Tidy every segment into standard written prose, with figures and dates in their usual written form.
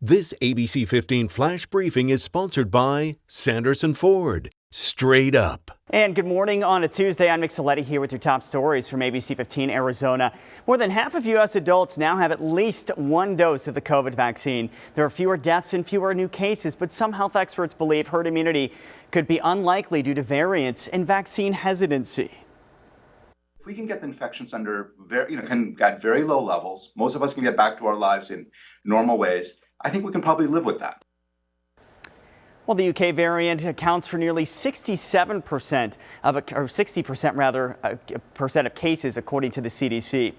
This ABC15 Flash Briefing is sponsored by Sanderson Ford. Straight up. And good morning on a Tuesday. I'm CILETTI here with your top stories from ABC15 Arizona. More than half of U.S. adults now have at least one dose of the COVID vaccine. There are fewer deaths and fewer new cases, but some health experts believe herd immunity could be unlikely due to variants and vaccine hesitancy. If we can get the infections under at very low levels, most of us can get back to our lives in normal ways. I think we can probably live with that. Well, the UK variant accounts for nearly 60% of cases, according to the CDC.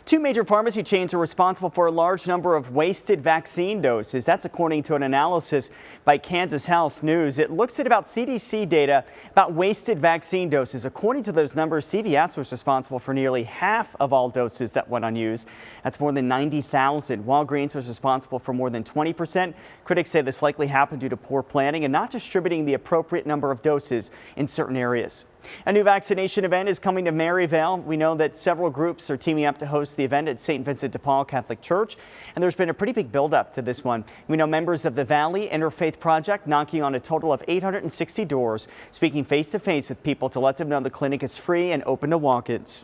Two major pharmacy chains are responsible for a large number of wasted vaccine doses. That's according to an analysis by Kansas Health News. It looks at about CDC data about wasted vaccine doses. According to those numbers, CVS was responsible for nearly half of all doses that went unused. That's more than 90,000. Walgreens was responsible for more than 20%. Critics say this likely happened due to poor planning and not distributing the appropriate number of doses in certain areas. A new vaccination event is coming to Maryvale. We know that several groups are teaming up to host the event at St. Vincent de Paul Catholic Church, and there's been a pretty big buildup to this one. We know members of the Valley Interfaith Project knocking on a total of 860 doors, speaking face-to-face with people to let them know the clinic is free and open to walk-ins.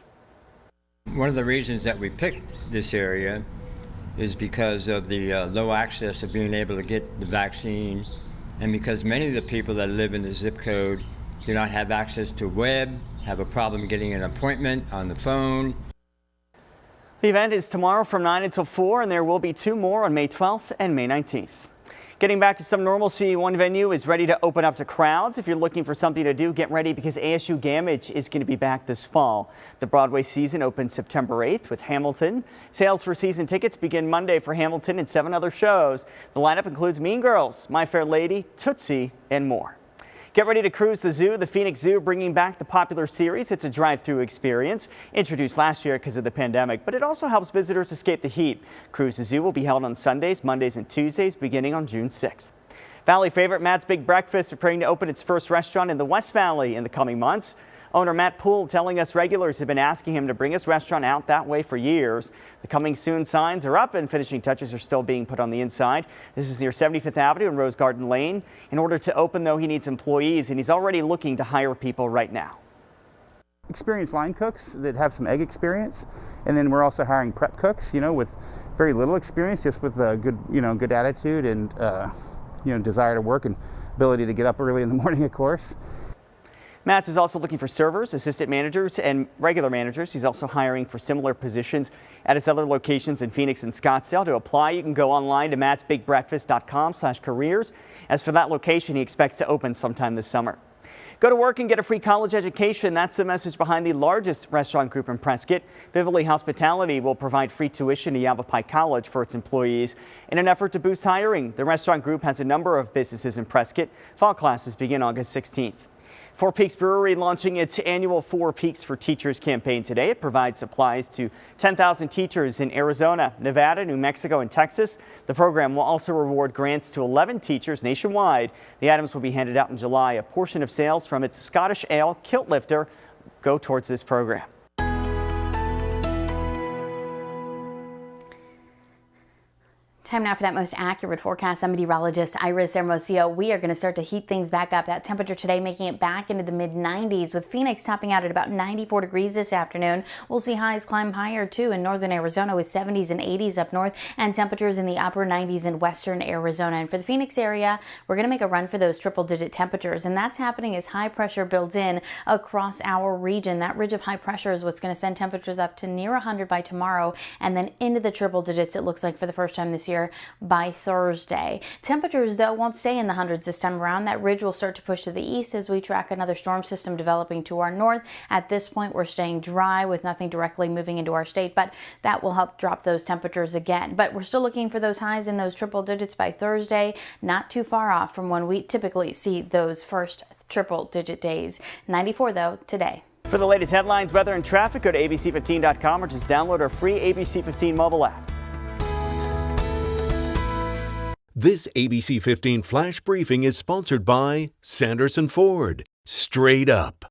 One of the reasons that we picked this area is because of the low access of being able to get the vaccine, and because many of the people that live in the zip code do not have access to web, have a problem getting an appointment on the phone. The event is tomorrow from 9 until 4, and there will be two more on May 12th and May 19th. Getting back to some normalcy, one venue is ready to open up to crowds. If you're looking for something to do, get ready because ASU Gamage is going to be back this fall. The Broadway season opens September 8th with Hamilton. Sales for season tickets begin Monday for Hamilton and 7 other shows. The lineup includes Mean Girls, My Fair Lady, Tootsie, and more. Get ready to cruise the zoo. The Phoenix Zoo bringing back the popular series. It's a drive-through experience introduced last year because of the pandemic, but it also helps visitors escape the heat. Cruise the Zoo will be held on Sundays, Mondays, and Tuesdays beginning on June 6th. Valley favorite Matt's Big Breakfast preparing to open its first restaurant in the West Valley in the coming months. Owner Matt Poole telling us regulars have been asking him to bring his restaurant out that way for years. The coming soon signs are up and finishing touches are still being put on the inside. This is near 75th Avenue and Rose Garden Lane. In order to open, though, he needs employees, and he's already looking to hire people right now. Experienced line cooks that have some egg experience, and then we're also hiring prep cooks, with very little experience, just with a good attitude and desire to work and ability to get up early in the morning, of course. Matt's is also looking for servers, assistant managers, and regular managers. He's also hiring for similar positions at his other locations in Phoenix and Scottsdale. To apply, you can go online to mattsbigbreakfast.com/careers. As for that location, he expects to open sometime this summer. Go to work and get a free college education. That's the message behind the largest restaurant group in Prescott. Vivali Hospitality will provide free tuition to Yavapai College for its employees in an effort to boost hiring. The restaurant group has a number of businesses in Prescott. Fall classes begin August 16th. Four Peaks Brewery launching its annual Four Peaks for Teachers campaign today. It provides supplies to 10,000 teachers in Arizona, Nevada, New Mexico, and Texas. The program will also reward grants to 11 teachers nationwide. The items will be handed out in July. A portion of sales from its Scottish Ale Kilt Lifter go towards this program. Time now for that most accurate forecast. I'm meteorologist Iris Hermosillo. We are going to start to heat things back up. That temperature today making it back into the mid-90s, with Phoenix topping out at about 94 degrees this afternoon. We'll see highs climb higher too in northern Arizona with 70s and 80s up north, and temperatures in the upper 90s in western Arizona. And for the Phoenix area, we're going to make a run for those triple-digit temperatures, and that's happening as high pressure builds in across our region. That ridge of high pressure is what's going to send temperatures up to near 100 by tomorrow, and then into the triple digits, it looks like, for the first time this year by Thursday. Temperatures, though, won't stay in the hundreds this time around. That ridge will start to push to the east as we track another storm system developing to our north. At this point, we're staying dry with nothing directly moving into our state, but that will help drop those temperatures again. But we're still looking for those highs in those triple digits by Thursday, not too far off from when we typically see those first triple digit days. 94, though, today. For the latest headlines, weather, and traffic, go to abc15.com or just download our free ABC15 mobile app. This ABC15 Flash Briefing is sponsored by Sanderson Ford. Straight up.